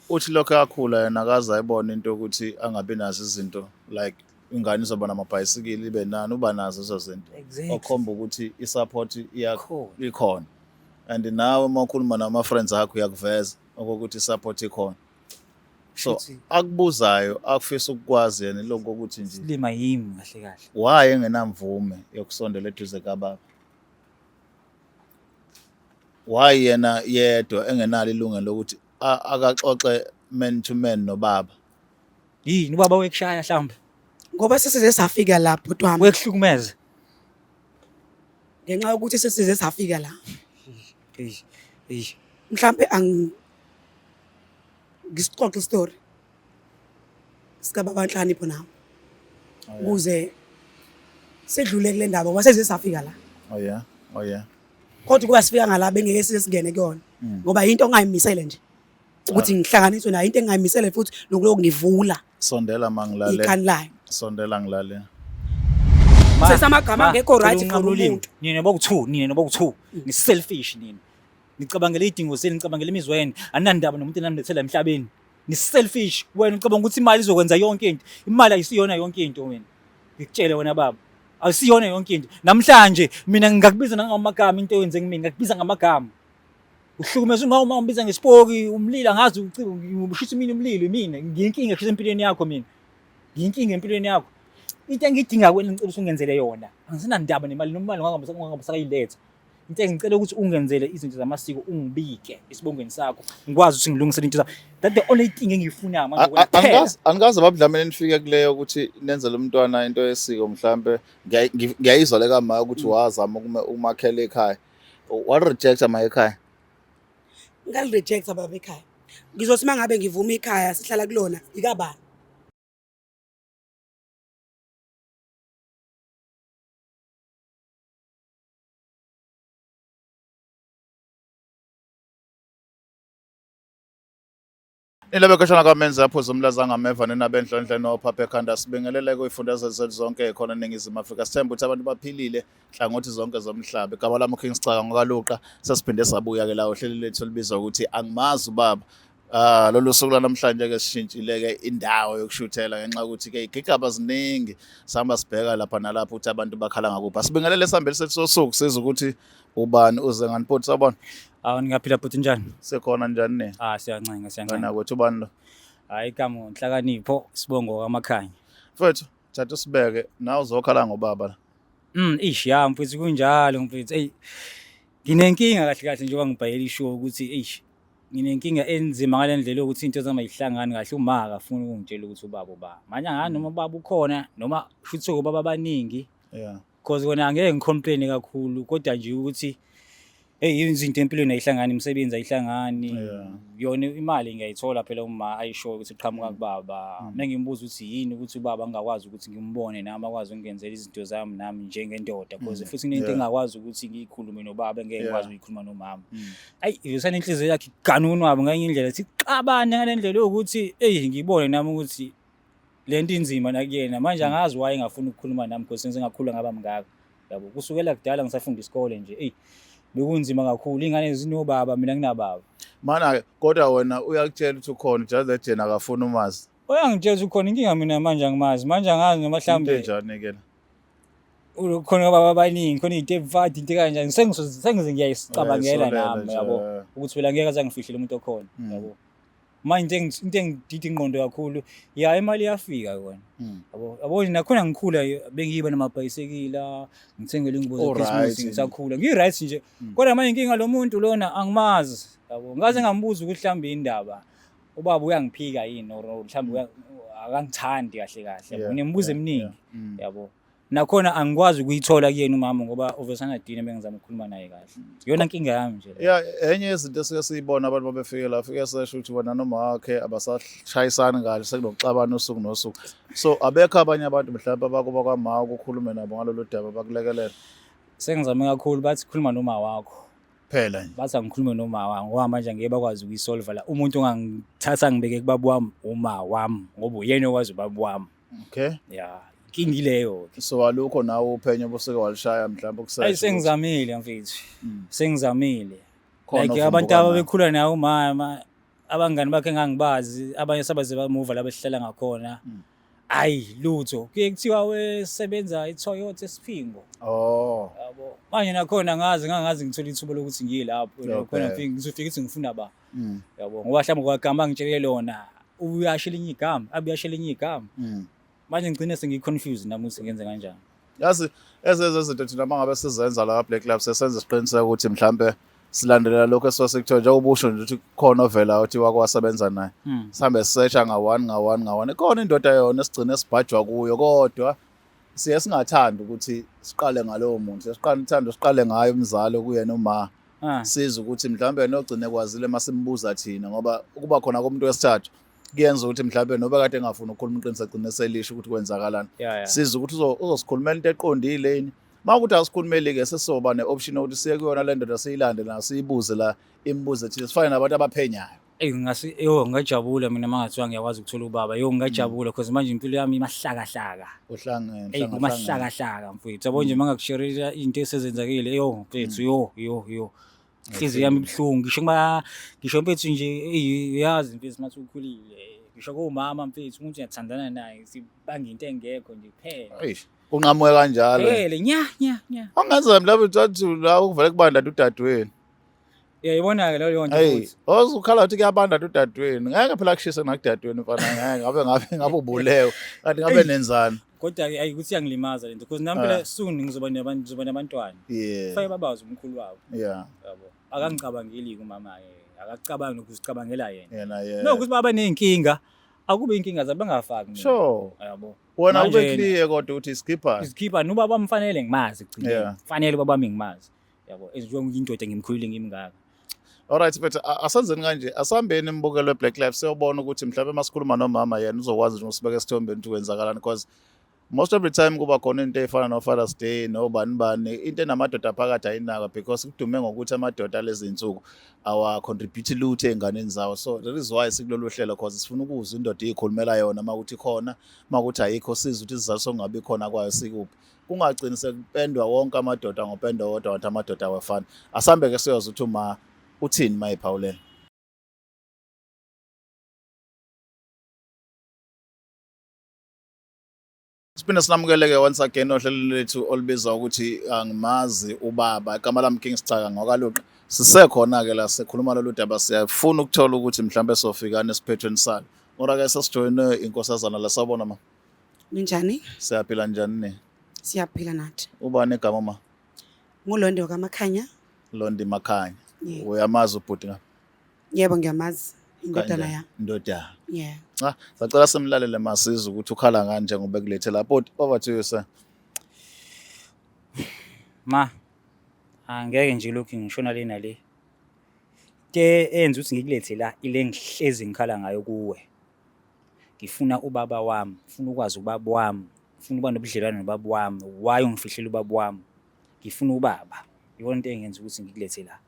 uthi lokho yakhula yena akaze ayibone into ukuthi angabi nazo izinto like ingane izoba namabhayisikili ibe nani uba nazo ezo zinto okhomba ukuthi i-support ikhona and nawe uma ukhuluma nama-friends akho uyakuveza okokuthi i-support ikhona so akubuzayo akufisa ukukwazi yena lokho ukuthi nje lima yimi kahle kahle why engenamvume yokusondela eduze kababa why yena yedwa engenalo ilungelo lokuthi akaxoxe man to man nobaba yini ubaba wekushaya mhlawumbe ngoba sesize safika lapho bhuti wami wekuhlukumeza ngenxa yokuthi sesize safika la eish mhlambe ngisixoxe story sikababa Nhlonipho nami ukuze sedlule kule ndaba ngoba sesize safika la oh yeah kodwa kuba sifika ngala bengeke singene kuyona ngoba into ongayimisele nje ukuthi ngihlanganiswe nayo into engayimisele futhi nokuloko ngivula sondela mangilale ikhani layo sondela ngilale sesamagama angekho right for umuntu nina boku2 ni selfish nina nicabangela idingo zenu nicabangela imizwa yenu anandaba nomuntu enamlethela emhlabeni ni selfish wena ucabanga ukuthi imali izokwenza yonke into imali ayisiyona yonke into wena ngikutshele wena baba ayisiyona yonke into namhlanje mina ngingakubiza nangamagama into yenze kimi ngakubiza ngamagama uhlukumeza uma umbiza ngesipoki umlilo angazi ushisa mina umlilo mina ngiyinkinga shisa empilweni yakho mina ngiyinkinga empilweni yakho into engidinga kwena ngicela usungenzele yona angisinandaba nemali nomali ngangabasakayiletha into engicela ukuthi ungenzele izinto zamasiko ungibike isibongweni sakho ngikwazi ukuthi ngilungisele into zakho that the only thing engiyifuna manje wena angazi abadlamini nifike kuleyo ukuthi nenzele umntwana into yesiko mhlambe ngiyayizwa leka mama ukuthi wazama ukumakhela ekhaya wa reject ama ekhaya ngali reject baba ekhaya ngizothi mangabe ngivuma ikhaya sihlala kulona ikabani Ilabe kashana kamenza yaphuza umlaza ngameva nenabenhlonhle nophaphe ekhanda sibingelele kuyifundazwe zonke ekhona eNingizimu Afrika sithemba ukuthi abantu baphilile hlangothi zonke zomhlaba igaba lami uKings Caka ngokaluqa sesiphinde sabuya ke la ohlelo lethu libizwa ukuthi angimazi ubaba lolu suku namhlanje ke sishintshile ke indawo yokushuthela ngenxa ukuthi ke igigaba ziningi sihamba sibheka lapha nalapha ukuthi abantu bakhala ngakuphi sibingelele sihambele sethu sosuku siza ukuthi ubani uze nganiphothi sabona ningaphila futhi njani sekhona njani ne siyancenga wena kwethu ubani lo hayi kamo Nhlakanipho sibongo kamakhanya mfethu thatha sibeke nawe uzokhala ngobaba la ya mfethu kunjalo mfethu nginenkinga kahle kahle njengoba ngibhayela ishow ukuthi nginenkinga enzima ngalendlela ukuthi into zama yihlangani kahle uma akafuni ukungitshela ukuthi ubaba manje ngani noma ubaba ukhona noma futhi ubaba abaningi because wona angeke ngicomplain kakhulu kodwa nje ukuthi izinto empilweni ayihlangani imisebenzi ayihlangani yona imali ngiyayithola phela uma ayisho ukuthi iqhamuka kubaba mengimbuza ukuthi yini ukuthi ubaba angakwazi ukuthi ngimbone nami akwazi ukungenzela izinto zami nami njengendoda because futhi kunento engakwazi ukuthi ngiyikhulume nobaba ngeke ngikwazi ukuyikhuluma nomama yosana inhliziyo yakhe iganuni wabo nganye indlela ethi xabane ngalendlela ukuthi ngibone nami ukuthi lento inzima nakuyena manje angazi why engafuni ukukhuluma nami because sengakhula ngaba mngaka yabo kusukela kudala ngisafunda isikole nje bekunzima kakhulu ingane zinobaba mina nginababa mana kodwa wena uyakutshela ukuthi ukhona just that yena akafuna umazi uyangitshela ukuthi ukhona inkinga mina manje angimazi manje angazi noma mhlambe njani ke ukhona baba abaningi khona into evadi into kanjani sengize ngiyayicabangela nami yabo ukuthi phela ngeke azangifihlele umuntu okhona yabo manje into engididi ingqondo kakhulu imali iyafika yona yabo nakhona ngikhula bengiyiba namabhayisekila ngithengele ingubo zoChristmas ngisakhula ngiright nje kodwa manje inkinga lo muntu lona angimazi yabo ngaze ngambuza ukuthi mhlambe indaba ubaba uyangiphika yini or mhlambe akangithandi kahle kahle yabo nginembuzo eminingi yabo nakhona angikwazi ukuyithola kuyena umama ngoba ovesana dina bengizama ukukhuluma naye kahle yona inkinga yami nje enye yezinto esike siyibona abantu babefike la fike sesho ukuthi bona noma wakhe abasashayisana kahle sekunokuxabana usuku nosuku so abekho abanye abantu mhlawumbe abakuba kwama ukukhuluma nabo ngalolu daba bakulekelela sengizame kakhulu bathi khuluma noma wakho phela nje bathi angikhulume noma wami ngoba manje ngeke bakwazi ukuyisolve la umuntu ongangithatha ngibeke kubaba wami uma wami ngoba uyena okwazi ubaba wami okay kingileyo so alukho nawe uphenyo boseke walishaya mhlawumbe kusasa sengizamile mfethu sengizamile like abantu ababekhula nawo mama abangani bakhe engangibazi abanye sabaze bamuva la behlala ngakhona hayi lutho kuye kuthiwa wesebenza eToyota Siphingo Oh, yabo manje nakhona ngangazi ngithola ithuba lokuthi ngiyilapho khona ngizofika ukuthi ngifuna ba yabo ngoba mhlawumbe kwagama ngitshele lona uyasho elinye igama abuyasho elinye igama manje ngigcine sengiconfused nami ukuthi ngenze kanjani. yazi ezezo zinto thina mangabe sizenza la Black Club sesenza isiqiniseko ukuthi mhlambe silandelela lokho esosikuthona njengoba usho nje ukuthi khona ovela uthi wakwasebenza naye sihambe sisearcha nga one khona indoda yona sigcine sibhajwa kuyo kodwa siye singathandi ukuthi siqale ngalowo muntu siqale ngayo umzalo kuyena uma siza ukuthi mhlambe nogcine kwazile masimbuza thina ngoba ukuba khona komuntu wesithathu kuyenza ukuthi mhlambe noba kade engafuni ukukhuluma iqiniso agcine selisho ukuthi kwenzakalani siza ukuthi uzosikhulumela into eqondile yini makuthi asikhulumeli-ke sesizoba ne-option yokuthi siye kuyona le ndoda siyilande la siyibuze la imibuzo ethile sifane nabantu abaphenyayo. Ngingajabula mina mangathiwa ngiyakwazi ukuthola ubaba ngingajabula because manje impilo yami imahlakahlaka umahlakahlaka mfethu yabo nje mangakushareya into esezenzakile mfethu inhliziyo yami ibuhlungu ngisho mfethu nje uyazi mfethu mathi ukhulile ngisho komama mfethu umuntu uyathandana naye sibanga into engekho nje kuphela unqamuke kanjalo nya angenza mhlawumbe uthathu la uvele kubanda udadewenu yayibona-ke leyo nto futhi ozukhala uthi kuyabanda udadewenu ngeke phela kushise nakudadewenu mfana ngeke ngabe ubulewe kanti ngabe nenzani kodwa-ke ukuthi iyangilimaza lento because nami phela soon ngizoba nabantwana kufanele babazi umkhulu wabo yabo akangicabangeli-ke umama-ke akacabangi nokuzicabangela yena no ukuthi baba ney'nkinga akube inkinga zabo bangafaki sure yabo wona ube clear kodwa uthi iskipper nubaba mfanele ngimazi kugcina kufanele babami ngimazi yabo ezinjengoba indoda ngimkhulile ngimngaka. Alright but asenzeni kanje asihambeni imbukelo weBlack Life siyobona ukuthi mhlawumbe masikhuluma nomama yena uzokwazi nje usibeka esithombeni ukuthi kwenzakalani because most of the time kuba khona into efana no Father's Day nobani into enamadoda phakathi ayinaka because kudume ngokuthi amadoda lezi insuku awa contribute lutho enganeni zawo so that is why sikulolu hlelo because sifuna ukuzwa indoda ikhulumela yona makuthi khona makuthi ayikho siza ukuthi sizathu songabi khona kwayo sikuphi kungagcini sekupendwa wonke amadoda ngopendo wodwa wathi amadoda awafana asambe ke siyoza ukuthi uthini mayiphawulela. Siphinda sinamukeleke once again ohlelo lethu olubizwa ukuthi angimazi ubaba igama lami King Sicaka ngokaluqa sisekhona-ke la sikhuluma lolu daba siyafuna ukuthola ukuthi mhlawumbe sofikane esiphethweni salo ora-ke sesijoyine inkosazana la sawubona ma ninjani siyaphila njani siyaphila nathi ubani igama ma nguLondi kaMakhanya Londi Makhanya uyamazi ubhuti ngapha yebo ngiyamazi indodana ya indoda cha sacela simlalele masizwe ukuthi ukhala ngani njengoba kulethe lapho over to you sir. Ma angeke nje lokhu ngishona le nale ke enza ukuthi ngikulethe la ile ngihlezi ngikhala ngayo kuwe ngifuna ubaba wami ngifuna ukwazi ubaba wami ngifuna uba nobudlelwane nobaba wami why ungifihlela ubaba wami ngifuna ubaba yona into engenza ukuthi ngikulethe la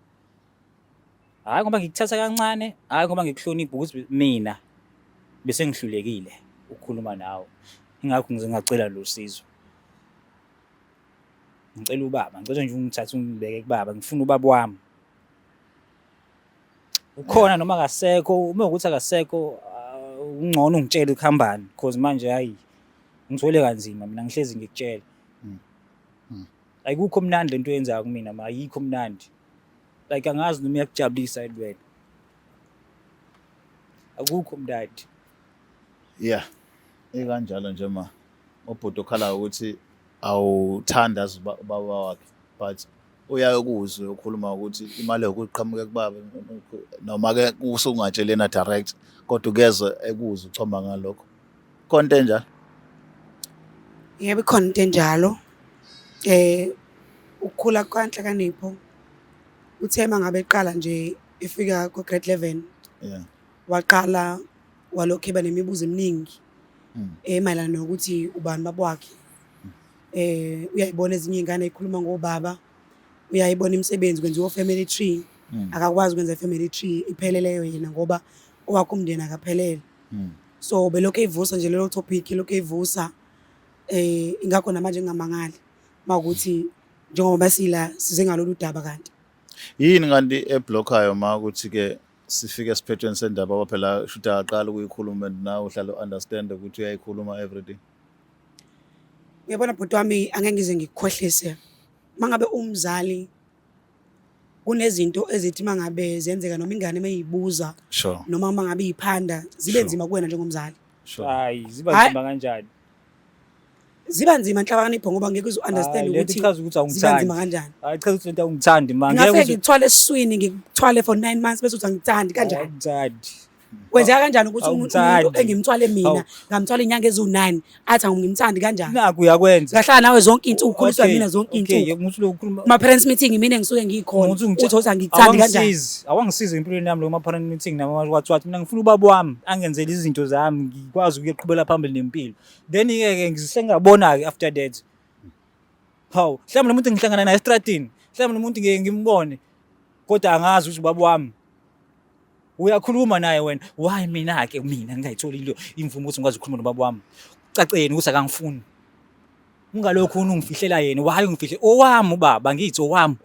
hayi ngoba ngikuthatha kancane hayi ngoba ngikuhlonipha ukuthi mina bese ngihlulekile ukukhuluma nawe ingakho ngizongacela lo sizo ngicela ubaba ngicela nje ungithathe ungibeke kubaba ngifuna ubaba wami ukhona noma akasekho uma ukuthi akasekho ungcono ungitshele ukuhambani because manje hayi ngithole kanzima mina ngihlezi ngikutshela ayikukho mnandi lento yenzayo kumina ma ayikho mnandi like angazi noma yakujabulisa wena akukho mnandi ikanjalo nje ma ubhuti ukhala ukuthi awuthanda ubaba wakhe but uyakuzwe ukhuluma ukuthi imali yokuqhamuka kubaba noma ke usungatshelena direct kodwa ukezwe ekuzwe uchoma ngalokho konke enjalo yebo khona into enjalo ukukhula kwanhlakanipho uthema ngabe eqala nje efika ku grade 11 waqala walokho eba nemibuzo eminingi emayelana nokuthi ubani baba wakhe uyayibona ezinye izingane ezikhuluma ngobaba uyayibona imisebenzi kwenziwa family tree akakwazi ukwenza family tree ipheleleyo yena ngoba owakho umndeni akaphelele so belokho evusa nje lelo topic lokho evusa ingakho namanje ngingamangali makuthi njengoba sila size ngalolu daba kanti yini kanti eblockayo ma ukuthi ke sifike esiphethweni sendaba ngoba phela shuthi aqala ukuyikhuluma and nawe uhlala understand ukuthi uyayikhuluma everyday. Uyabona bhuti wami angeke ngize ngikukhohlise. Mangabe umzali kunezinto ezithi mangabe zenzeka noma ingane mayibuza Sure. noma mangabe iphanda zibe Sure. nzima kuwena njengomzali. Sure. Hayi ziba Hayi. nzima kanjani? Ziba nzima nhlakanipho ngoba ngeke uzu-understand Lento ukuthi ichaza ukuthi ziba nzima awungithandi. kanjani. Hayi chaza ukuthi lento awungithandi man. Ngingafike ngikuthwale esiswini ngikuthwale for 9 months bese uthi angithandi kanjani. Awungithandi. Kwenzeka kanjani ukuthi Awungithandi. umuntu engimthwale mina Hawu. ngamthwala inyanga ezu9 athi angimthandi kanjani. Naku uyakwenza. Ngahlala nawe zonke insuku ukhuliswa Okay, mina zonke okay, insuku. umuntu lo ukhuluma Ma parents meeting mina engisuke ngikhona uthi angikuthandi kanjani. Awangisizi empilweni yami lo ma parent meeting nama WhatsApp mina ngifuna ubaba wami angenzele izinto zami ngikwazi ukuqhubela phambili nempilo. Then ke ngisengabona ke after that. Hawu, mhlawumbe lo muntu ngihlangana naye estradini, mhlawumbe lo muntu ngeke ngimbone. Kodwa angazi ukuthi ubaba wami uyakhuluma naye wena. Why mina ke mina ngingayitholi imvumo ukuthi ngikwazi ukukhuluma nobaba wami. Caceni ukuthi akangifuni. Ungalokho ungifihlela yena, why ungifihle? Owami ubaba ngithi owami.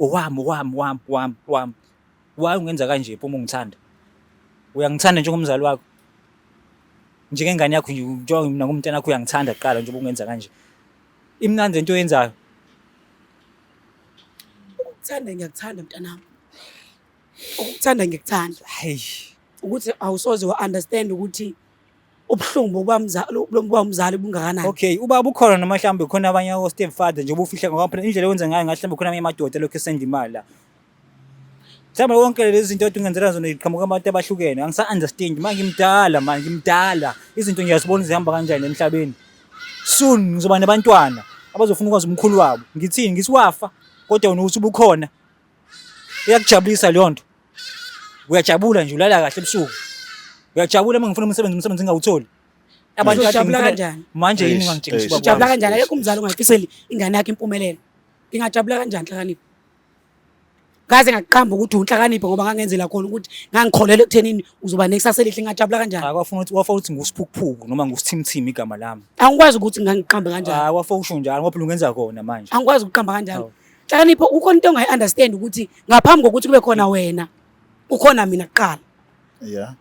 Why ungenza kanje uma ungithanda? Uyangithanda njengomzali wakho. Njengengane yakho nje njengoba mina ngumntana wakho uyangithanda kuqala nje ungenza kanje. Imnandi into oyenzayo. Ukuthanda ngiyakuthanda mntanami. Ukuthanda ngikuthanda. Hayi. Ukuthi awusoze wa-understand ukuthi ubuhlungu bomzali bungakanani. Okay, ubaba ukhona noma mhlambe khona abanye o step father nje ubufihla ngoba phela indlela owenza ngayo ngahlambe khona amanye amadoda lokho esenda imali la. Mhlawumbe wonke lezi zinto othi ungenzela zona iqhamuka abantu abahlukene. Angisa understand manje ngimdala. Izinto ngiyazibona zihamba kanjani emhlabeni. Soon ngizoba nabantwana abazofuna ukwazi umkhulu wabo. Ngithini ngisiwafa kodwa wena uthi ubukhona. Iyakujabulisa leyo nto. Uyajabula nje ulala kahle ebusuku. Uyajabula uma ngifuna umsebenzi ngingawutholi. Abantu Uzojabula kanjani? Manje yini ungangitshengisa ubaba. Ujabula kanjani? Akekho umzali ongayifiseli ingane yakhe impumelelo. Ngingajabula kanjani hlakanipho? Ngaze ngakuqamba ukuthi unhlakanipho ngoba ngangenzela khona ukuthi ngangikholele ekuthenini uzoba nekusasa elihle ngajabula kanjani? Akwafuna ukuthi wafa uthi ngusiphukuphuku noma ngusithimthimi igama lami. Angikwazi ukuthi ngangiqambe kanjani. Wafa usho njalo ngoba phela ungenza kona manje. Angikwazi ukuqamba kanjani. Hlakanipho ukhona into ongayi-understand ukuthi ngaphambi kokuthi kube khona wena ukhona mina kuqala. Yeah.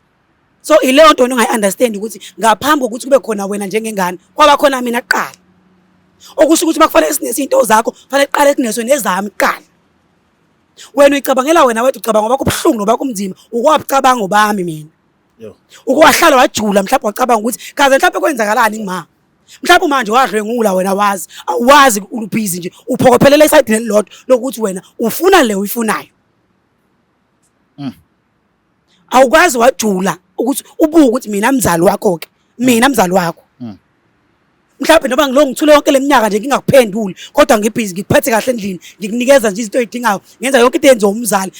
So ileyo nto ongayi-understand ukuthi ngaphambi kokuthi kube khona wena njengengane kwaba khona mina kuqala. Okusho ukuthi makufanele sinezinto zakho fanele kuqale kuneswe nezami kuqala. Wena uyicabangela wena wethu ucabanga ngoba kubuhlungu noba kumzima ukwabucabanga ngobami mina. Yo. Ukwahlala wajula mhlawumbe wacabanga ukuthi kaze mhlawumbe kwenzakalani ngima. Mhlawumbe manje wadlwengula wena wazi awazi ulubhizi nje uphokophelela isayidini elilodwa lokuthi wena ufuna le uyifunayo. Awukwazi wajula ukuthi ubuke ukuthi mina mzali wakho ke mina mzali wakho. Mhlawumbe noba ngilo ngithule yonke leminyaka nje ngingakuphenduli kodwa ngibhizi ngikuphethe kahle endlini ngikunikeza nje izinto ezidingayo ngenza yonke into yenziwa umzali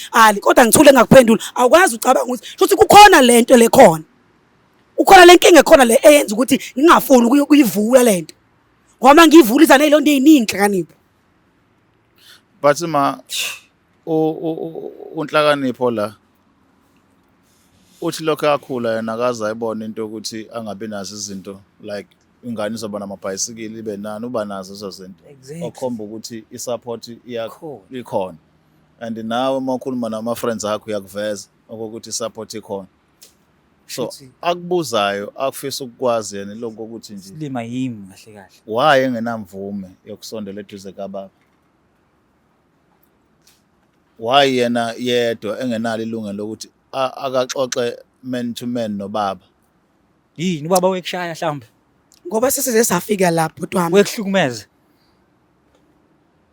kodwa ngithule ngakuphenduli awukwazi ucabanga ukuthi futhi kukhona lento lekhona ukhona lenkinga ekhona le eyenza ukuthi ngingafuni ukuyivula lento ngoba ngiyivulisa nezilonto eziningi hlakanipho. But ma unhlakanipho la uthi lokho yakhula yena akaze ayibona into ukuthi angabi nazo izinto like ingane izoba namabhayisikili ibe nani uba nazo ezo zinto okhomba ukuthi isupport ikhona and nawe uma ukhuluma nama-friends akho uyakuveza okokuthi isupport ikhona. So akubuzayo akufisa ukukwazi yena lokho ukuthi nje lima yimi kahle kahle. Why engenamvume yokusondela eduze kababa? Why yena yedwa engenalo ilungelo lokuthi akaxoxe man to man nobaba? Yini ubaba wekushaya mhlawumbe? Ngoba sesize safika la bhuti wami. Wekuhlukumeza.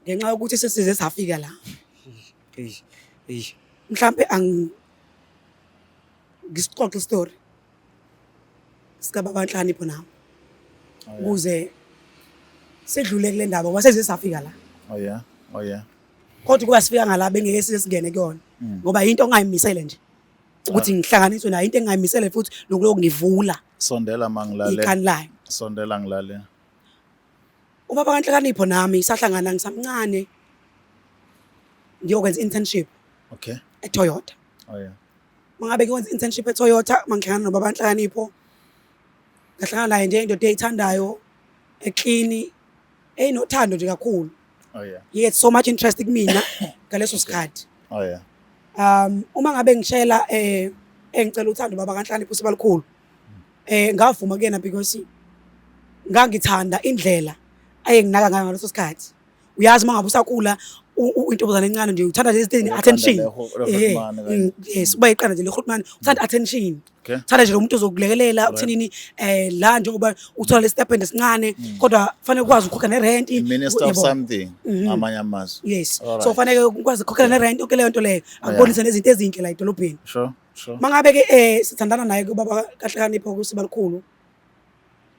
Ngenxa yokuthi sesize safika la. Eish. Mhlawumbe ngisixoxe story. Sikababa Nhlakanipho nami. Ukuze sedlule kule ndaba ngoba sesize safika la. Oh yeah. Kodwa kuba sifika ngala bengeke size singene kuyona. Ngoba into ongayimisele nje. Ukuthi ngihlanganiswe nayo into engayimisele futhi lokuloko ngivula. Sondela mangilale. Ikhani layo. Sondela ngilale. Ubaba kaNhlakanipho nami sahlangana ngisamncane. Ngiyokwenza internship. Okay. eToyota. Oh yeah. Mangabe ngiwenza internship eToyota mangihlangana nobaba Nhlakanipho. Ngahlangana naye nje indoda eyithandayo, eclean, enothando nje kakhulu. Oh yeah. He had so much interest kumina ngaleso sikhathi. Oh yeah. Uma ngabe ngishela engicela uthando baba kaNhlakanipho uSibalukhulu. Ngavuma kuyena because ngangithanda indlela ayenginaka ngayo ngaleso sikhathi. Uyazi mangabe usakhula intobazana encane nje uthanda lezi things attention. Yes, uba iqanda nje leHulumani uthanda attention. Thanda nje lo muntu ozokulekelela uthenini la njengoba uthola lesitipend esincane kodwa fanele ukwazi ukukhokha nerent. Minister of something amanye amazwi. Yes. So fanele ukwazi ukukhokhela nerent yonke leyo nto leyo. Akubonise nezinto ezinhle la edolobheni. Sure. Mangabe ke sithandana naye kubaba kaNhlakanipho kuSibalukhulu.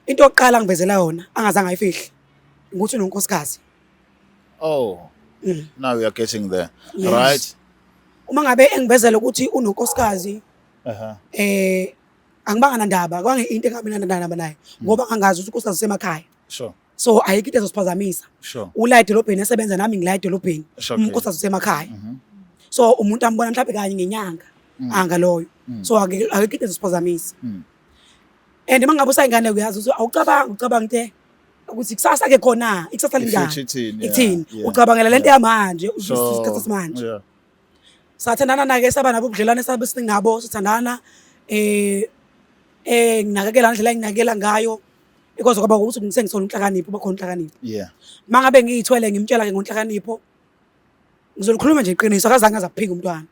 Into yokuqala ngivezela yona angazange ayifihle ukuthi unonkosikazi. Oh. Now we are getting there. Yes. Right? Uma ngabe engivezela ukuthi unonkosikazi angibanga nandaba kwange into engabe nandaba naye ngoba angazi ukuthi unkosikazi usemakhaya. Sure. So ayikho into ezosiphazamisa. Sure. Ula edolobheni esebenza nami ngila edolobheni. Unkosikazi usemakhaya. So umuntu ambona mhlawumbe kanye ngenyanga anga loyo. So ayikho into ezosiphazamisa. And mangabe usayingane uyazi ukuthi awucabanga nje ukuthi kusasa ke khona ikusasa linjani ithini ucabangela lento yamanje isikhathi samanje sathandana na ke saba nabo ubudlelwane sabe singabo sithandana nginakekela indlela enginakekela ngayo because kwaba ukuthi ngisengisola uNhlakanipho bakhona uNhlakanipho mangabe ngiyithwele ngimtshela ke ngoNhlakanipho ngizolikhuluma nje iqiniso akazange azakuphika umntwana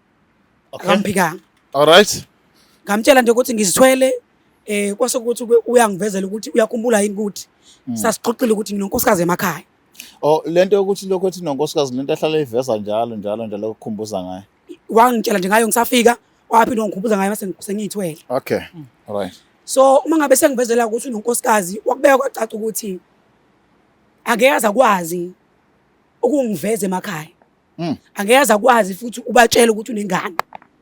akamphikanga. All right. Ngamtshela nje ukuthi ngizithwele kwase ukuthi uyangivezela ukuthi uyakhumbula yini ukuthi sasixoxile ukuthi nginonkosikazi emakhaya. Oh lento yokuthi lokho ethi nonkosikazi lento ehlala iveza njalo ukukhumbuza ngayo. Wangitshela nje ngayo ngisafika waphinde ngikhumbuza ngayo mase sengiyithwele. Okay. All right. So uma ngabe sengivezela ukuthi unonkosikazi wakubeka kwacaca ukuthi angeke akwazi ukungiveza emakhaya. Angeke akwazi futhi ubatshela ukuthi unengane.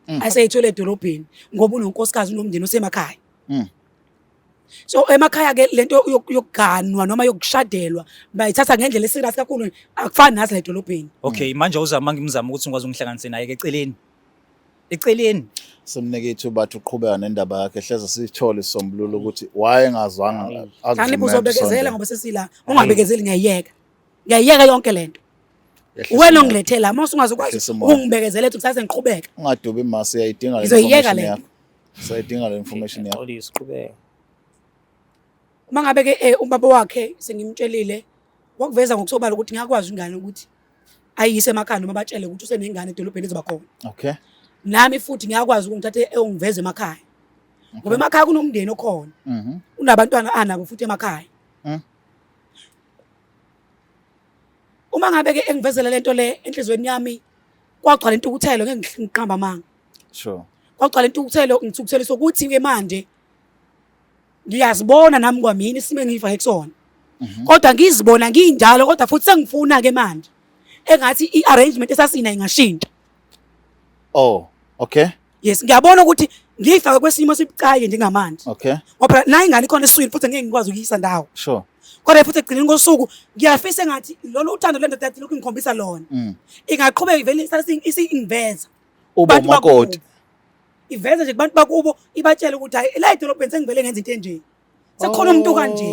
Ayiseyithole edolobheni ngoba unonkosikazi unomndeni osemakhaya. So emakhaya ke lento yokuganwa noma yokushadelwa bayithatha ngendlela eserious kakhulu akufani nathi la edolobheni. Okay manje uzama ngimzama ukuthi ngikwazi ungihlanganise naye eceleni simnike ithuba bathi uqhubeka nendaba yakhe hleze sithole isombululo ukuthi wayengazwanga Kanti uzobekezela ngoba sesila ungabekezeli ngiyayeka yonke lento. Wena ongilethela mase ungazokwazi ungibekezela ethi kusase ngiqhubeka. Ungadubi mase uyayidinga le information yakho. Qhubeka. Uma ngabe ke ubaba wakhe sengimtshelile wakuveza ngokusobala ukuthi ngiyakwazi ingane ukuthi ayise emakhaya noma batshele ukuthi usenengane edolobheni ezoba khona. Okay. Nami futhi ngiyakwazi ukungithatha ungiveze emakhaya. Ngoba emakhaya kunomndeni okhona. Unabantwana anabo futhi emakhaya. Uma ngabe ke engivezela lento le enhlizweni yami kwagcwala intukuthelo ngeke ngiqamba amanga. Sure. Kwagcwala intukuthelo ngithukuthelisa ukuthi ke manje ngiyazibona nami kwamini isime ngivake kusona. Kodwa ngizibona nginjalo kodwa futhi sengifuna ke manje engathi iarrangement esasina ingashintsha. Oh, okay. Yes, ngiyabona ukuthi ngifake kwesimo sibucayi njengamanje. Okay. Ngoba nayi ingane ikhona eswini futhi ngeke ngikwazi ukuyisa ndawo. Sure. Kodwa futhi egcineni kosuku ngiyafisa ngathi lolu uthando lento that lokhu ngikhombisa lona. Ingaqhubeka ivele isingiveza. Uba umakoti. Iveza nje kubantu bakubo ibatshela ukuthi hayi la edolobheni sengivele ngenza into enje. Sekukhona umuntu kanje.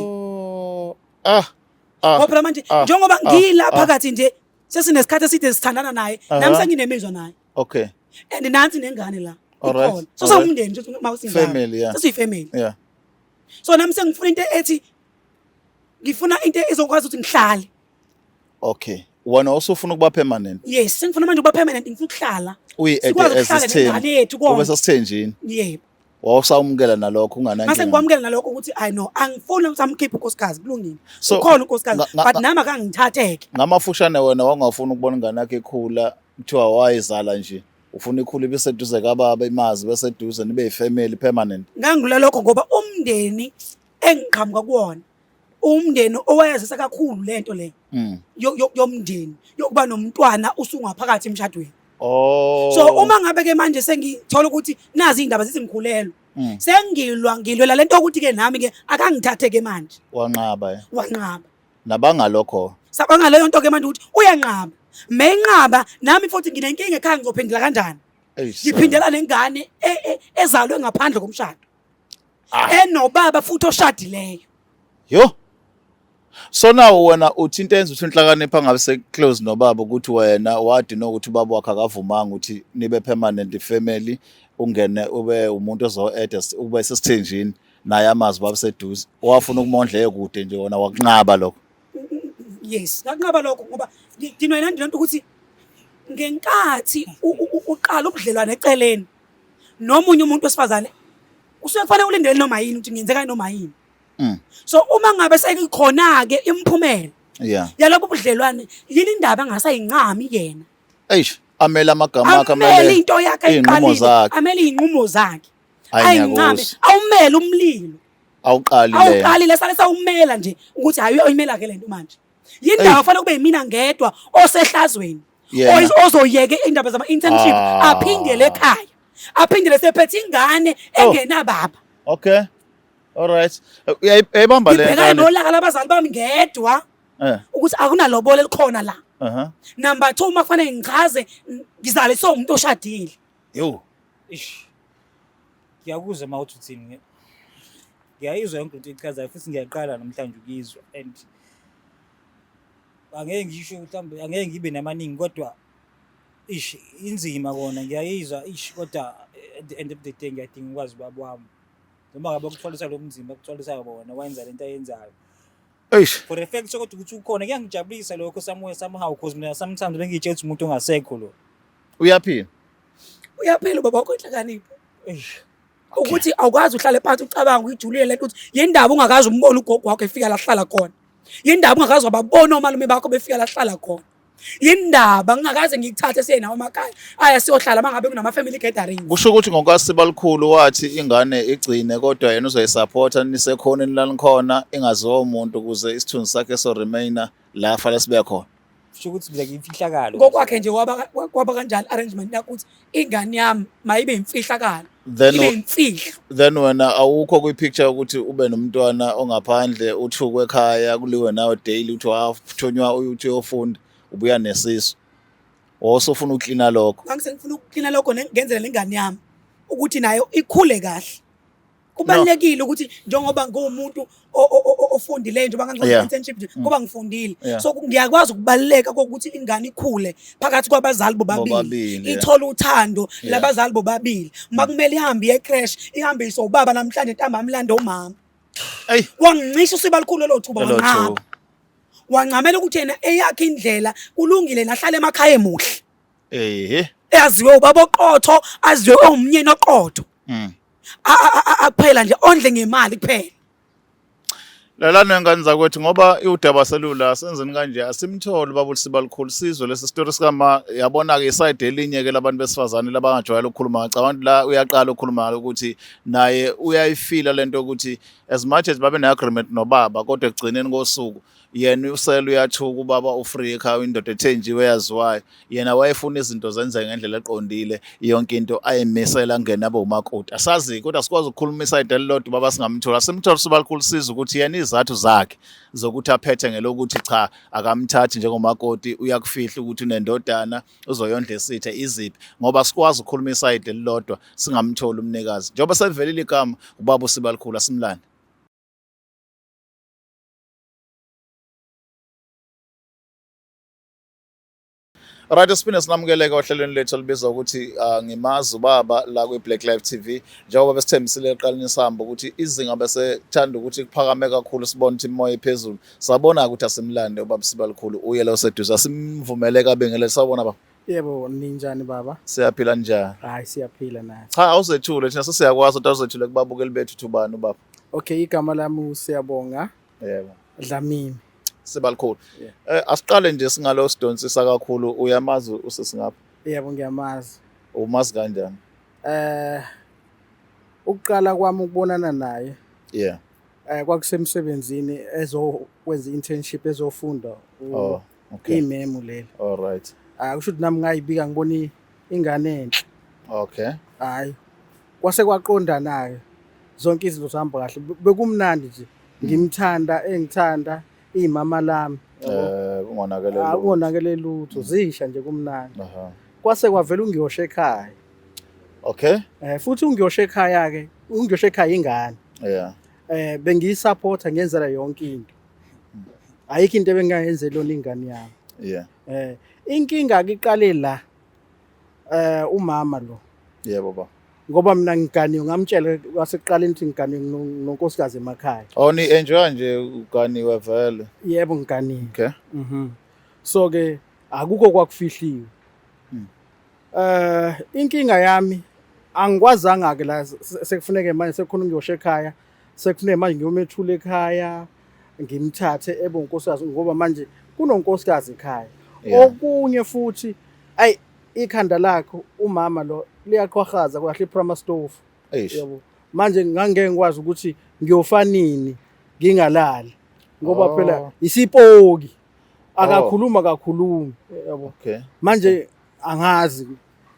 Ngoba manje njengoba ngila phakathi nje sesinesikhathi eside sithandana naye nami senginemizwa naye. Okay. And nansi nengane la. Alright. So sawumndeni nje mawusindana. Family, yeah. Sesiyifamily. Yeah. So nami sengifuna into ethi ngifuna into ezokwazi ukuthi ngihlale. Okay. Wena also ufuna ukuba permanent? Yes, sengifuna manje ukuba permanent ngifuna ukuhlala. Uyi-assistant. Ube sasithenjini. Yebo. Wawusawumukela nalokho unganankinga. Mase ngikwamukela nalokho ukuthi I know angifuni ukuthi amkhiphe unkosikazi kulungile. Ukhona unkosikazi but nami akangithatheke. Ngamafushane wena wangafuna ukubona ingane yakhe ekhula kuthiwa wayizala nje. Ufuna ikhule beseduze kababa imazi beseduze nibe yifamily permanent. Ngangula lokho ngoba umndeni engiqhamuka kuwona umndeni owayazisa kakhulu lento le yomndeni yokuba nomntwana usungaphakathi emshadweni. Oh. So uma ngabe ke manje sengithola ukuthi nazi indaba zisingikhulelo ngilwela lento ukuthi ke nami ke akangithathe ke manje wanqaba nabangalokho Sabanga leyo nto ke manje ukuthi uyanqaba menqaba nami futhi nginenkinga ekhaya ngizophendula kanjani ngiphindela nengane ezalwe ngaphandle komshado enobaba futhi oshadileyo yo. So now wena uthi into enza ukuthi Inhlakanipho angabe seclose nobaba ukuthi wena wadi nokuthi ubaba wakhe akavumanga ukuthi nibe permanent family ungene ube umuntu ozo-eda ube sesithenjini naye amazi babuseduze owafuna ukumondla ekude nje wona wakunqaba lokho. Yes, ngakunqaba lokho ngoba ngidinwa yilento lento ukuthi ngenkathi uqala ubudlelwane eceleni nomunye umuntu wesifazane usuke kufanele ulindele noma yini ukuthi ngenzeka noma yini. So uma ngabe sekukhona-ke imiphumela yalobo budlelwane yini indaba angasayinqami yena. Eish, amele amagama akhe, amele into yakhe ayiqalile, amele iy'nqumo zakhe ayinqame, awumele umlilo awuqalile sale sawumela nje ukuthi hayi uyimela-ke lento manje. Yini ndaba kufanele kube yimina ngedwa osehlazweni ozoyeke indaba zama-internship aphindele ekhaya aphindele sephethe ingane engenababa. Okay, all right. Uyayibamba le ngibhekane nolaka labazali bami ngedwa ukuthi akunalobola elikhona la. Number 2, uma kufanele ngichaze ngizale umuntu oshadile. Yo, ngiyakuzwa uma uthi uthini. Ngiyayizwa yonke into ichazayo futhi ngiyaqala namhlanje ukuyizwa and angeke ngisho mhlawumbe angeke ngibe namaningi kodwa inzima kona ngiyayizwa kodwa at the end of the day ngiyadinga ukwazi ubaba wami noma ngabe ukuthwalisa lo mzimba ukuthwalisa bona wenza lento ayenzayo. For the fact sokuthi ukuthi ukhona kuyangijabulisa lokho somehow because mina sometimes bengitshela ukuthi umuntu ongasekho lo uyaphila ubaba wakho enhlakanipho ukuthi awukwazi uhlale phansi ucabanga uyijulile lento ukuthi yindaba ungakazi umbona ugogo wakho efika la hlala khona, yindaba ungakazi wababona omalume bakho befika la hlala khona, yindaba ngingakaze ngikuthathe siye nawo emakhaya aya siyohlala mangabe kunama family gathering. Kusho ukuthi ngokwasiba likhulu wathi ingane igcine kodwa yena uzoyisupporta nisekhona nilanikhona ingaziwa umuntu ukuze isithunzi sakhe so remainer la fanele sibe khona. Kusho ukuthi bila ngimfihlakalo ngokwakhe nje kwaba kanjani arrangement yakuthi ingane yami mayibe imfihlakalo ibe imfihlo. Then wena awukho kwi-picture ukuthi ube nomntwana ongaphandle uthukwe ekhaya kuliwe nawe daily uthi wathonywa uthi uyofunda ubuya nesisu wosofuna uklina lokho. Ngangifuna ukuklina lokho ngenzela lengane yami ukuthi nayo ikhule kahle. Kubalekile ukuthi njengoba ngumuntu ofundile nje banganqoqa internship nje kuba ngifundile so ngiyakwazi ukubaleka kokuthi ingane ikhule phakathi kwabazali bobabili ithola uthando labazali bobabili. Makumele ihambe ecrash ihambe isobaba namhlanje ntambama mlando umama. Wangicisha usiba likhulu lo thuba wanqaba. Wanqamela ukuthi yena eyakhe indlela kulungile nahlale emakhaya emuhle. Eyaziwe ubaba oqotho aziwe omnyeni oqotho. Akuphela nje ondle ngemali kuphela. Lalana ngane zakwethu ngoba udaba selula senzeni kanje asimtholi baba usiba likhulu sizwe lesi story sikama yabona ke iside elinye ke labantu besifazane labangajwayela ukukhuluma ngacabanga la uyaqala ukukhuluma ukuthi naye uyayifila lento ukuthi as much as babe ne agreement nobaba kodwa ekugcineni kosuku yena usele uyathuka ubaba ufree ekhaya indoda ethenjiwe yaziwayo yena wayefuna izinto zenzeke ngendlela eqondile yonke into ayimisela ngena bomakoti asazi kodwa sikwazi ukukhuluma iside elilodwa baba singamthola simthola siba likhulu sizwe ukuthi yena izathu zakhe zokuthi aphethe ngelokuthi cha akamthathi njengomakoti uyakufihla ukuthi unendodana uzoyondla isithe iziphi ngoba sikwazi ukukhuluma iside elilodwa singamthola umnikazi njengoba selivelile igama ubaba usiba likhulu asimlande. Right, siphinda sinamukeleke ohlelweni lethu olibizwa ukuthi ngimazi ubaba la kwi-Black Live TV njengoba besithembisile eqaleni sihamba ukuthi izinga bese thanda ukuthi kuphakame kakhulu sibone ukuthi imoya ephezulu sabona ukuthi asimlande ubaba siba likhulu uye lo seduze asimvumele kabengele sabona baba. Yebo ninjani baba? Siyaphila njani? Hayi siyaphila nathi. Cha awuzethule thina sesiyakwazi ukuthi awuzethule kubabukeli bethu thubani ubaba. Okay, igama lami Siyabonga. Yebo. Dlamini. Siba likhulu. Asiqale nje singalo sidonsisa kakhulu uyamazi usesingapha. Yebo ngiyamazi. Umazi kanjani? Ukuqala kwami ukubonana naye. Yeah. Kwakusemsebenzini ezokwenza internship ezofunda. Oh, okay. Imemu leli. All right. Kusho ukuthi nami ngayibika ngibona ingane enhle. Okay. Hayi. Kwase kwaqondana ke. Zonke izinto zihamba kahle. Bekumnandi nje. Ngimthanda engithanda imama lami. Ungonakele lutho zisha nje kumnandi. Kwase kwavela ungiyosha ekhaya. Okay. Futhi ungiyosha ekhaya ke, ungiyosha ekhaya ingane. Yeah. Bengiyisupporta ngenzela yonke into. Ayikho into ebengayenzela lona ingane yami. Yeah. Inkinga ke iqale la umama lo. Yebo baba. ngoba mina ngiganiwe ngamtshela wasekuqaleni ukuthi ngiganiwe nonkosikazi emakhaya. Ni enjoy nje uganiwe vele. Yebo ngiganiwe. Okay. So ke akukho kwakufihliwe. Inkinga yami angikwazanga ke la sekufuneke manje sekukhona ngiyosha ekhaya, sekufuneke manje ngiyomethula ekhaya, ngimthathe unkosikazi ngoba manje kunonkosikazi ekhaya. Okunye futhi ikhanda lakho umama lo liyaqhwahaza kwahle iprama stove. Yebo. Manje ngangeke ngikwazi ukuthi ngiyofanini ngingalali ngoba phela isipoki akakhuluma yabo. Okay. Manje angazi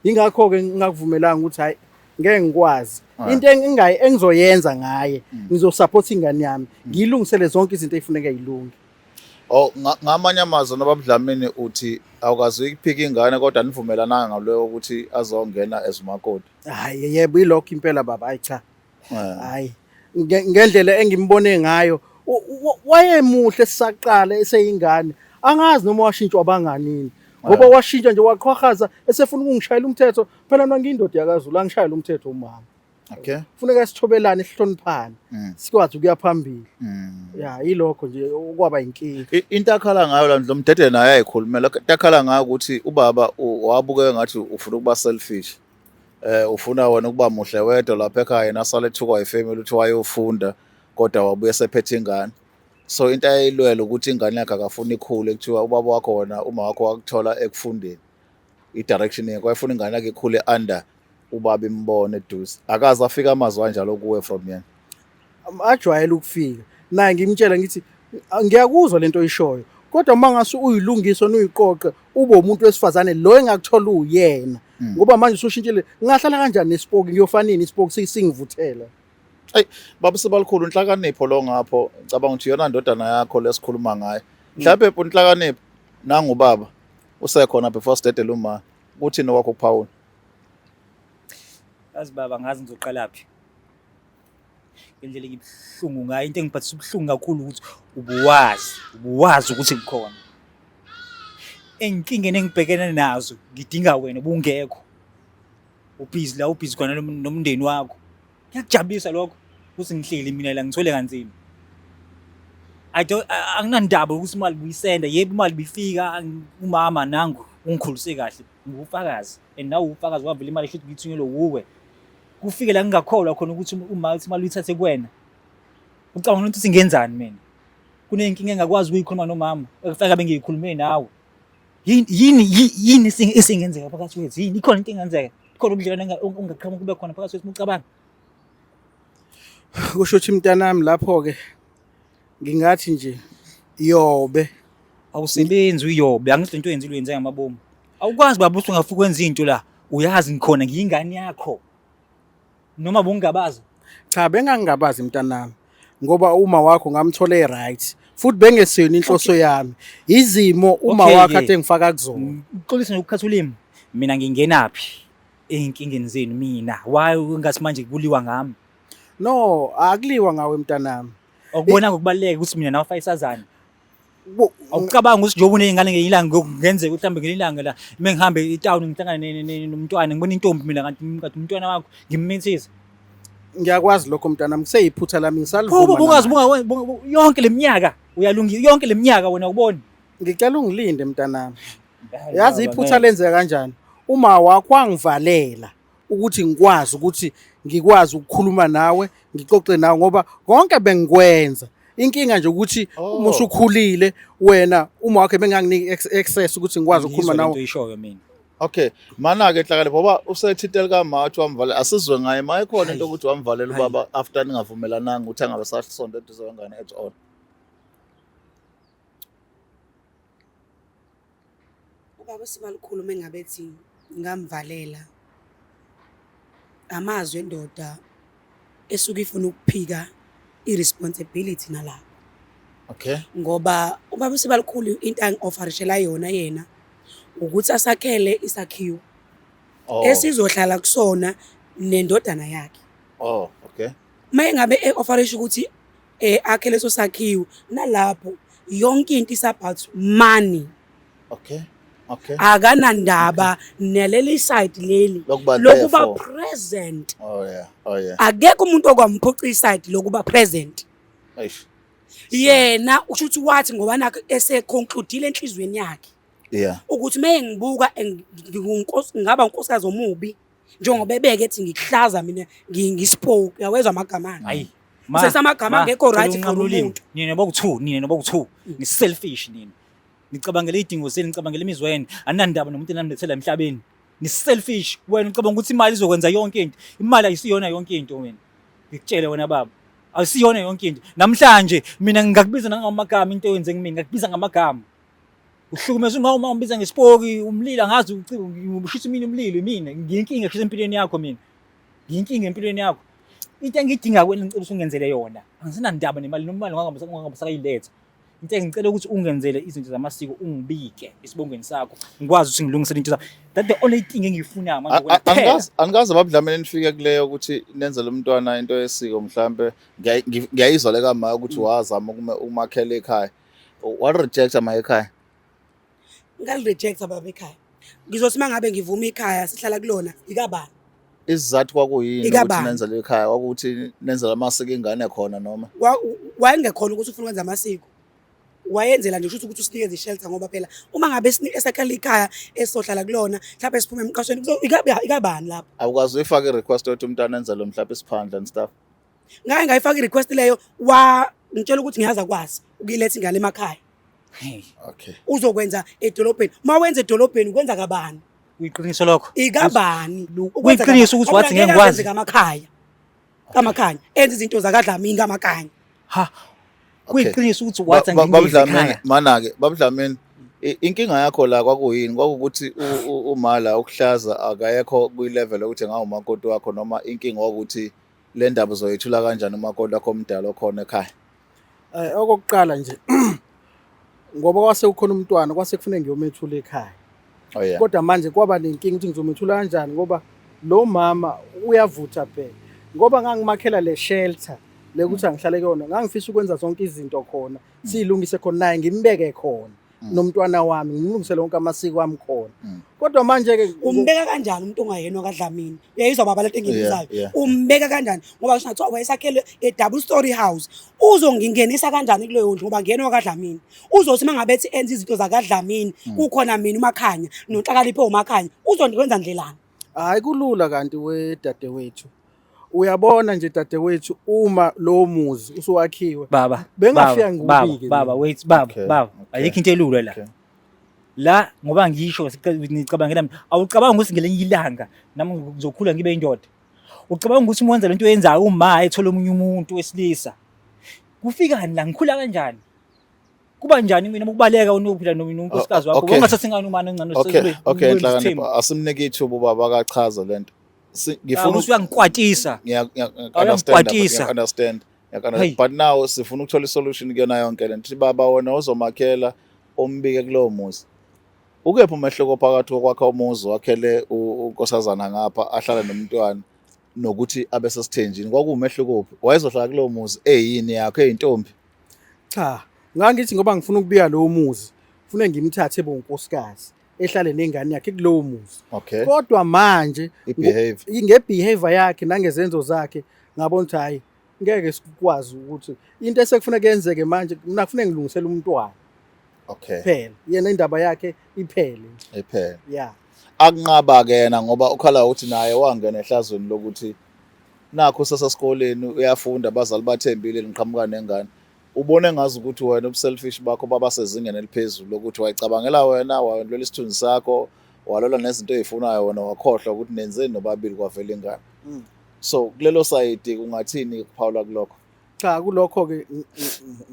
ingakho ke ngingakuvumelanga ukuthi hayi ngeke ngikwazi into engizoyenza ngaye ngizosupport ingane yami ngilungisele zonke izinto ezifuneka yilungi. Ngamanye amazwi nababudlamini uthi awukazi ukuphika ingane kodwa nivumelananga ngaloyo ukuthi azongena ezimakoti. Hayi yebo ilokho impela baba hayi cha. Hayi ngendlela engimbone ngayo wayemuhle sisaqala eseyingane angazi noma washintshwa abanganini ngoba washintsha nje waqhwahaza esefuna ukungishayela umthetho phela mina ngiyindoda yakaZulu angishayela umthetho umama. Okay. Funeka sithobelane sihloniphane sikwazi ukuya phambili. Ya yilokho nje okwaba inkinga. Into akhala ngayo la Mdede naye ayikhulumela into akhala ngayo ukuthi ubaba wabukeka ngathi ufuna ukuba selfish. Ufuna wena ukuba muhle wedwa lapha ekhaya nasale ethukwa ifamily uthi wayofunda kodwa wabuye sephethe ingane. So into ayilwela ukuthi ingane yakhe akafuni ikhule kuthiwa ubaba wakho wona uma wakho wakuthola ekufundeni. I-direction yakhe wayefuna ingane yakhe ikhule under ubaba imbone eduze. Akaze afika amazwi kanjalo kuwe from yena. Ajwayele ukufika. Naye ngimtshela ngithi ngiyakuzwa lento oyishoyo. Kodwa mangase uyilungiso noyiqoqe ube umuntu wesifazane lo engakuthola uyena. Ngoba manje usushintshile ngahlala kanjani nesipoki ngiyofanini isipoki singivuthela. Baba Sibalikhulu inhlakanipho lo ngapho ngicabanga ukuthi yona ndodana yakho lesikhuluma ngayo. Mhlawumbe inhlakanipho nangubaba usekhona before sidedela uma uthi nokwakho kuPaul. Yazi baba ngazi ngizoqala phi. Indlela ngibhlungu ngayo into engiphathisa ubuhlungu kakhulu ukuthi ubuwazi ukuthi ngikhona. Enkingeni engibhekene nazo ngidinga wena bungekho. Ubhizi khona nomndeni wakho. Kuyakujabulisa lokho ukuthi ngihleli mina la ngithole kanzima. Anginandaba ukuthi imali buyisenda yebo imali bifika umama nangu ungikhulise kahle ngufakazi and nawe ufakazi wavela imali ehleli ngithunyelwe wuwe. Kufike la ngingakholwa khona ukuthi uma imali uyithathe kuwena. Ucabanga ukuthi singenzani mina? Kunenkinga engakwazi ukuyikhuluma nomama ekufika bengiyikhulume nawe. Yini isingenzeka phakathi kwethu? Yini ikhona into engenzeka? Ikhona ubudlelwano ongaqhamuka kube khona phakathi kwethu ucabanga? Kusho ukuthi mntanami lapho ke ngingathi nje yobe awusebenzi uyobe angithi into oyenzile uyenza ngamabomu. Awukwazi baba ukuthi ungafika kwenza into la uyazi ngikhona ngiyingane yakho. Noma bungabaza. Cha bengangabazi mntanami ngoba uma wakho ngamthole right futhi bengesiyona inhloso yami izimo uma wakho ade ngifaka kuzona. Uxolisa nokukhatha ulimi mina ngingenaphi einkingeni zenu mina why ungathi manje kuliwa ngami? No akuliwa ngawe mntanami. Ukubona ngokubaleka ukuthi mina nawe fayisazana. Awucabanga ukuthi njengoba uneyingane ngeyilanga ngenzeka mhlambe ngelilanga la mengihambe etown ngihlangana nomntwana ngibona intombi mina kanti umntwana wakho ngimmithisa. Ngiyakwazi lokho mntanami kuseyiphutha lami ngisalivuma. Kuba bungazi yonke leminyaka uyalungile yonke leminyaka wena ubone. Ngicela ungilinde mntanami. Yazi iphutha lenzeka kanjani? Uma wakho wangivalela ukuthi ngikwazi ukuthi ngikwazi ukukhuluma nawe ngixoxe nawe ngoba konke bengikwenza. Inkinga nje ukuthi uma usukhulile wena uma wakhe benganginiki access ukuthi ngikwazi ukukhuluma nawe. Into ishoyo mina. Okay, mana ke hlakale ngoba usethithele kaMathi wamvalela asizwe ngaye mayikhona into ukuthi wamvalela ubaba after ningavumelananga ukuthi angabe sasonto eduze kwengane at all. Ubaba Sibalikhulu mengabethi ngamvalela amazwi endoda esuka ifuna ukuphika irresponsibility nala. Okay. Ngoba ubaba Sibalikhulu into angi-offerishela yona yena ukuthi asakhele isakhiwo esizohlala kusona nendodana yakhe. Okay. Mayengabe e-offerisha ukuthi akhe leso sakhiwo nalapho yonke into is about money. Okay. Okay. akanandaba neleli side leli Lokuba lokuba therefore. present. Oh yeah. Akekho umuntu okwamphuca iside lokuba present. Eish. Yena usho ukuthi wathi ngoba nakho eseconcludeile enhlizweni yakhe Yeah. ukuthi maye ngibuka ngaba unkosikazi omubi njengoba ebeke ethi ngikuhlaza mina ngispoke yawezwa amagama Hayi. Sesamagama angekho right for umuntu. Nina nobakuthu, ni selfish nina. Nicabangela idingo seni, nicabangela imizwa yenu. Anandaba nomuntu enamlethela emhlabeni. Ni selfish. Wena ucabanga ukuthi imali izokwenza yonke into. Imali ayisiyona yonke into wena. Ngikutshele wena baba. Ayisiyona yonke into. Namhlanje mina ngingakubiza nangamagama into yenze kimi, ngakubiza ngamagama. Uhlukumeza uma umbiza ngespoki, umlilo angazi ushisa mina umlilo mina. Ngiyinkinga eshisa empilweni yakho mina. Ngiyinkinga empilweni yakho. Into engidinga wena ngicela usungenzele yona. Angisenandaba nemali nomali ungangabasakayiletha. Into engicela ukuthi ungenzele izinto zamasiko ungibike isibongweni sakho. Ngikwazi ukuthi ngilungisele into zakho. That the only thing engiyifuna manje kuphela. Angazi abadlameni nifike kuleyo ukuthi nenzele umntwana into yesiko mhlambe ngiyayizwa le kama ukuthi wazama ukumakhela ekhaya. What reject ama ekhaya? Ngalirejecta baba ekhaya. Ngizothi mangabe ngivuma ikhaya sihlala kulona ikabani. Isizathu kwakuyini Ikabani. ukuthi nenzele ekhaya kwakuthi nenzele amasiko ingane khona noma Wayengekhona ukuthi ufuna ukwenza amasiko. Wayenzela nje ukuthi usinikeze ishelter ngoba phela uma ngabe esakhala ikhaya esohlala kulona mhlawumbe siphume emqashweni ikabani lapho. awukwazi uyifaka i-request ukuthi umntwana enzele mhlawumbe isiphandla and stuff. Ngake ngayifaka i-request leyo ngitshela ukuthi ngiyaza kwazi ukuyiletha ingane emakhaya. Hey, Okay. Uzokwenza edolobheni. Uma wenza edolobheni ukwenza kabani? uyiqiniso lokho. Ikabani. Kuyiqiniso ukuthi wathi ngeke ngikwazi. Kamakhaya. Kamakhaya. Enza izinto zakadlamini kamakhaya. Ha. Okay. Kuyiqiniso ukuthi wathi ngingekho ekhaya. Mana-ke babudlamini inkinga yakho la kwakuyini kwakukuthi umala ukuhlaza akayekho kwi-level ukuthi ngawumakoti wakho noma inkinga ukuthi le ndaba uzoyithula kanjani umakoti wakho omdala okhona ekhaya. Okokuqala nje ngoba kwase ukhona umntwana kwase kufanele ngiyomethula ekhaya. Oh yeah. Kodwa manje kwaba nenkinga ukuthi ngizomethula kanjani ngoba lo mama uyavutha phela. Ngoba ngangimakhela le shelter lekuthi angihlale kuyona ngangifisa ukwenza zonke izinto khona silungise khona naye ngimbeke khona nomntwana wami ngimlungisele wonke amasiko wami khona. Kodwa manje ke Umbeka kanjani umuntu ongayena kadlamini? Uyayizwa baba lento engiyibuzayo. Umbeka kanjani? Ngoba kusho ngathi wayesakhele a double story house. Uzongingenisa kanjani kuleyo ndlu ngoba ngiyena kadlamini. Uzothi mangabe ethi enza izinto zakadlamini kukhona mina uMakhanya noNhlakalipho uMakhanya. Uzondikwenza ndlelani? hayi kulula kanti wedadewethu. Uyabona nje dadewethu uma lo muzi usuwakhiwe. Baba. Bengafika ngikubike. Baba, wait, baba, Okay, baba. okay. Ayikho into elula la. Okay. La ngoba ngisho nicabangela mina. Awucabanga ukuthi ngelenye ilanga nami ngizokhula ngibe indoda. Ucabanga ukuthi umenza lento oyenzayo uma ethola omunye umuntu wesilisa. Kufikani la ngikhula kanjani? Kuba njani mina ukubaleka unokuphila nonkosikazi wakho? Okay. Ungathathi ingane umane ngane Okay, Nhlakanipho asimnike ithuba ubaba akachaza lento. Ngifuna uyangikwatisa. Understand. Hey. But now sifuna ukuthola isolution kuyona yonke lento. Baba wena uzomakhela ombike kulowo muzi. Ukephi umehluko phakathi kokwakha umuzi wakhele unkosazana ngapha ahlala nomntwana nokuthi abe sesithenjini kwakuwumehluko uphi? Wayezohlala kulowo muzi eyini yakho eyintombi. Cha, ngangithi ngoba ngifuna ukubika lo muzi, ufune ngimthathe bonkosikazi ehlale nengane yakhe kulowo muzi. Okay. Kodwa manje ngebehavior yakhe nangezenzo zakhe ngabona ukuthi hayi ngeke sikwazi ukuthi into esekufuneka yenzeke manje mina kufanele ngilungisele umntwana. Okay. Phela yena indaba yakhe iphele. Ephela. Yeah. Akunqaba ke yena ngoba ukhala ukuthi naye wangena ehlazweni lokuthi nakho sasesikoleni uyafunda abazali bathembile niqhamuka nengane. Ubone ngazi ukuthi wena ubuselfish bakho baba sezingene eliphezulu lokuthi wayicabangela wena wandlela isithunzi sakho walola nezinto ezifunayo wena wakhohlwa ukuthi nenzeni nobabili kwavela ingane. So kulelo side kungathini kuphawula kulokho? Cha kulokho ke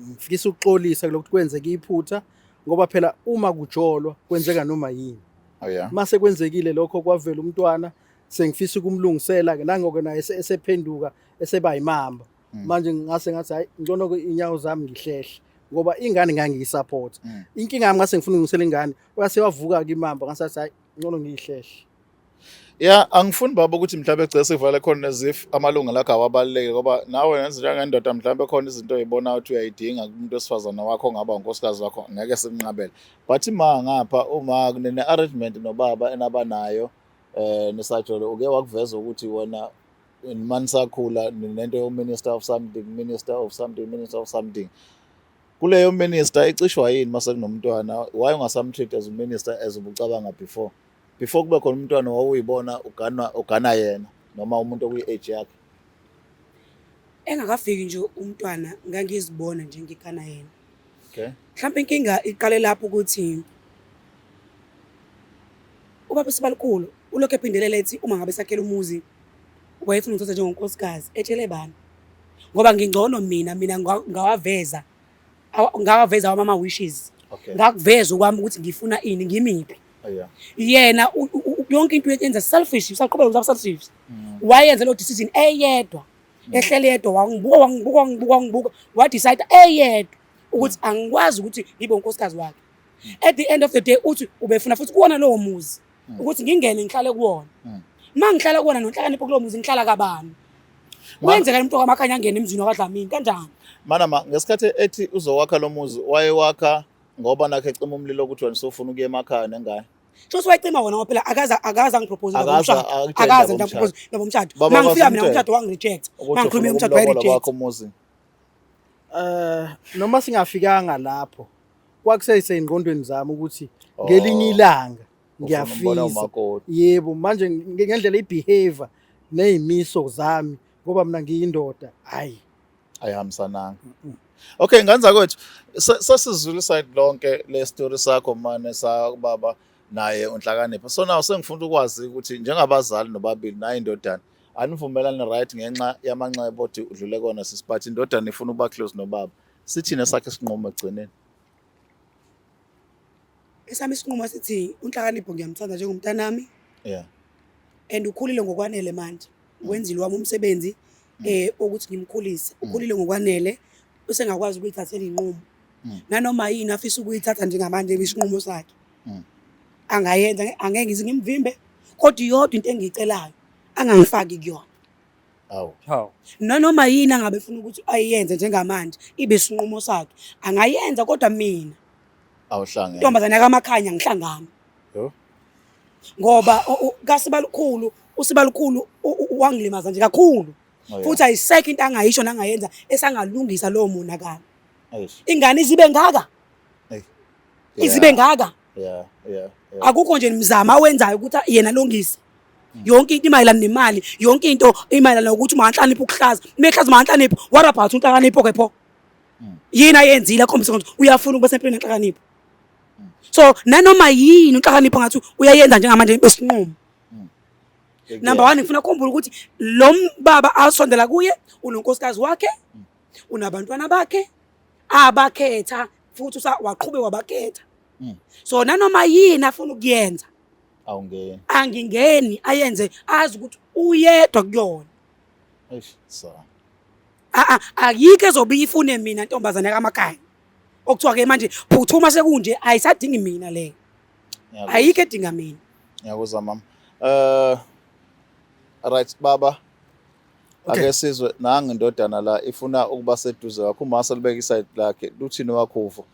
ngifisa ukuxolisa lokuthi kwenzeke iphutha ngoba phela uma kujolwa kwenzeka noma yini. Oh yeah. Mase kwenzekile lokho kwavela umntwana sengifisa ukumlungisela ke nangoke naye esephenduka eseba imamba. Manje ngase ngathi hayi ngcono inyawo zami ngihlehle ngoba ingane ngangiyisupport. Inkinga yami ngase ngifuna ukulungisela ingane uyase wavuka ke imamba ngasathi hayi ngcono ngiyihlehle. Ya angifuni baba ukuthi mhlawumbe egcese sivale khona nezif amalunga lakho awabaluleke ngoba nawe nenze njengendoda mhlawumbe khona izinto oyibona ukuthi uyayidinga kumuntu wesifazana wakho ongaba unkosikazi wakho ngeke simnqabele but ima ngapha uma kunene arrangement nobaba enabanayo nesajolo uke wakuveza ukuthi wona manje sakhula nento yo minister of something minister of something kuleyo minister icishwa yini mase kunomntwana why ungasamtreat as a minister as ubucabanga before kube khona umntwana wawuyibona ugana yena noma umuntu okuyi-age yakhe engakafiki nje umntwana ngangizibona nje ngikana yena. okay Mhlawumbe inkinga iqale lapho ukuthi ubaba sibalukhulu ulokhu ephindelela ethi uma ngabe sakhela umuzi wayefuna ukuthatha njengonkosikazi etshele bani ngoba ngingcono mina ngawaveza wama wishes okay ngakuveza kwami ukuthi ngifuna ini ngimiphi yeah yena yonke into yenza selfish usaqhubeka ukuba selfish wayenza lo decision eyedwa ehlele yedwa wangibuka wa decide eyedwa ukuthi angikwazi ukuthi ngibe unkosikazi wakhe at the end of the day uthi ubefuna futhi kuona lowo muzi ukuthi ngingene ngihlale kuwona mangihlala kuwona nonhlakanipho kulowo muzi ngihlala kabani kwenzeka umuntu kwamakhanya angene emzini wakwaDlamini kanjani mana ngesikhathi ethi uzowakha lo muzi wayewakha ngoba nakhe ecima umlilo ukuthi wena sofuna ukuya emakhaya nengane Shothi wayicima wona ngoba phela akaza ngipropose Akaza- akaza ngipropose ngomshado Baba mangifika mina wasemthetho. umshado wangi-reject ukuthi mangikhuluma ufuna umshado ukulobola wayi-reject wakho umuzi Noma singafikanga lapho kwakuseyingqondweni zami ukuthi Oh. ngelinye ilanga Ufuna ukubona ngiyafisa umakoti. yebo manje ngendlela ibehavior nezimiso zami ngoba mina ngiyindoda hayi ayihambisananga okay nganza kwethu sasizwile side lonke le story sakho mane sababa naye unhlakanipho so now sengifuna ukwazi ukuthi njengabazali nobabili naye indodana anivumelane right ngenxa yamanxeba othi udlule kona sisibathi indodana ifuna ukuba close nobaba sithina sakhe sinqumo egcineni esami isinqumo sithi unhlakanipho ngiyamthanda njengomntanami yeah and ukhulile ngokwanele manje wenzile wami umsebenzi ukuthi ngimkhulise ukhulile ngokwanele usengakwazi ukuyithathela inqumo nanoma yini afisa ukuyithatha njengamanje isinqumo sakhe angayenza angeke ngize ngimvimbe kodwa iyodwa into engiyicelayo angangifaki kuyona awu Hawu. nanoma yini angabe efuna ukuthi ayenze njengamanje ibe isinqumo sakhe angayenza kodwa mina awuhlangene intombazane yakamakhanya ngihlangana yo ngoba kasibalukhulu usibalukhulu wangilimaza nje kakhulu Oh, yeah. futhi ayisekho into angayisho nangayenza esangalungisa lowo monakalo Eish. ingane izibe ngaka Hey. izibe ngaka yeah akukho nje nimzama awenzayo ukuthi yena longise yonke into imayelana nemali yonke into imayelana ukuthi manhlanipho ukuhlaza mehlaza manhlanipho what about unhlakanipho ke pho yini ayenzile akhombisa ukuthi uyafuna ukuba sempilweni enhlakanipho so nanoma yini unhlakanipho ngathi uyayenza njengamanje besinqumo number 1 ngifuna ukukhumbula ukuthi lo mbaba asondela kuye unonkosikazi wakhe unabantwana bakhe abakhetha futhi waqhubeka wabakhetha so nanoma yini afuna ukuyenza awungeni angingeni ayenze azi ukuthi uyedwa kuyona eish so ayike ezobe ifune mina ntombazane yakamakhaya okuthiwa ke manje phuthuma sekunje ayisadingi mina le ayike edinga mina ngiyakuzwa mama right baba Okay. ake sizwe nange indodana la ifuna ukuba seduze wakho uma selibeka iside lakhe luthini wakho uvo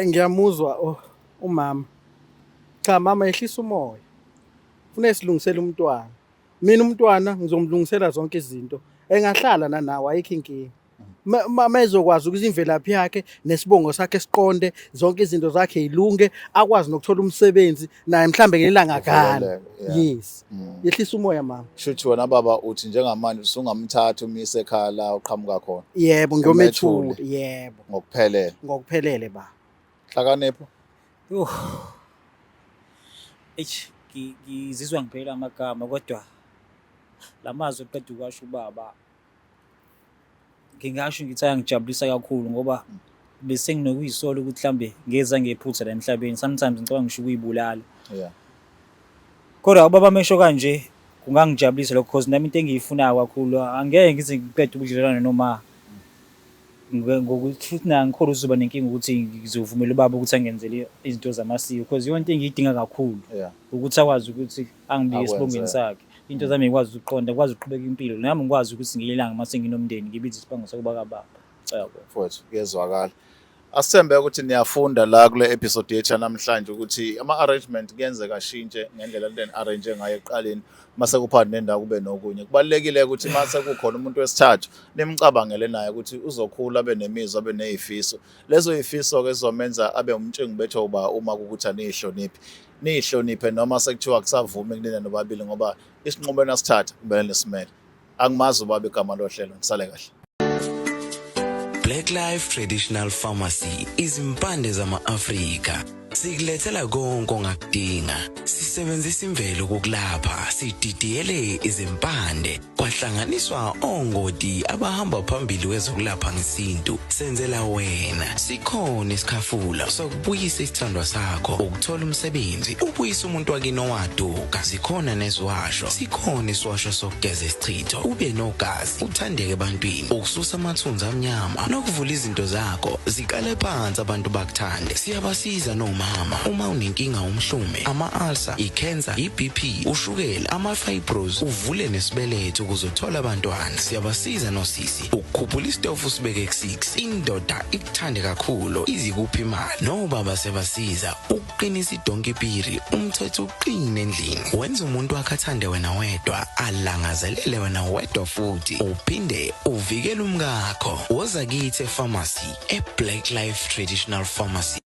ngiyamuzwa umama cha mama ehlisa umoya ufuna silungisele umntwana mina umntwana ngizomlungisela zonke izinto engahlala nanawe ayikho inkinga ezokwazi ukuthi imvelaphi yakhe nesibongo sakhe siqonde zonke izinto zakhe ilunge akwazi nokuthola umsebenzi naye mhlambe ngelanga gala yes yehlisa umoya mama shuthi wena baba uthi njengamanje usungamthatha umise ekhaya la uqhamuka khona yebo ngiyomethula yebo ngokuphelele ba hlakanipho Ngizizwa ngiphela amagama kodwa lamazwi oqeda ukwasho ubaba ngingasho ngithi ayangijabulisa kakhulu ngoba bese nginokuyisolo ukuthi mhlambe ngeza ngephutha la emhlabeni sometimes ngicabanga ngisho ukuyibulala yeah kodwa ubaba mesho kanje kungangijabulisa lokho because nami into engiyifunayo kakhulu angeke ngize ngiqede ubudlelwane noma ngokuthi futhi nangikholwa uzoba nenkinga ukuthi ngizovumela ubaba ukuthi angenzele izinto zamasiko because yonke into engiyidinga kakhulu ukuthi akwazi ukuthi angibike esibongweni sakhe into zami ngikwazi ukuqonda ngikwazi ukuqhubeka impilo nami ngikwazi ukuthi ngiyelanga mase nginomndeni ngibize isibongo sokuba kababa mfowethu kuyezwakala asithembe ukuthi niyafunda la kule episode yethu namhlanje ukuthi ama-arrangement kuyenzeka ashintshe ngendlela leni arrange ngayo ekuqaleni mase kuphakathi nendawo kube nokunye kubalulekile ukuthi mase kukhona umuntu wesithathu nimcabangele naye ukuthi uzokhula abe nemizwa abe nezifiso lezo zifiso ke zizomenza abe umtshengi bethu uba uma ukuthi nihloniphe noma sekuthiwa kusavuma kunina nobabili ngoba isinqumo nasithatha kumele nisimele angimazi ubaba igama lohlelo nisale kahle. Black Life Traditional Pharmacy izimpande zama-Afrika sikulethela konke ongakudinga sisebenzisa imvelo kokulapha sididiyele izimpande kwahlanganiswa ongoti abahamba phambili kwezokulapha ngesintu senzela wena sikhona isikhafula sokubuyisa isithandwa sakho ukuthola umsebenzi ubuyisa umuntu wakini owaduka sikhona nezwasho sikhona iswasho sokugeza isichitho ube nogazi uthandeke ebantwini ukususa amathunzi amnyama nokuvula izinto zakho zikale phansi abantu bakuthande siyabasiza noma mama uma unenkinga umhlume ama-ulcer i-cancer i-BP ushukela ama-fibros uvule nesibeletho ukuzothola abantwana siyabasiza nosisi ukukhuphula isitofu sibeke ku-6 indoda ikuthande kakhulu izikuphi imali nobaba sebasiza ukuqinisa idonkipiri umthetho uqine endlini wenza umuntu wakhe athande wena wedwa alangazelele wena wedwa futhi uphinde uvikele umkakho woza kithi epharmacy eBlack Life Traditional Pharmacy.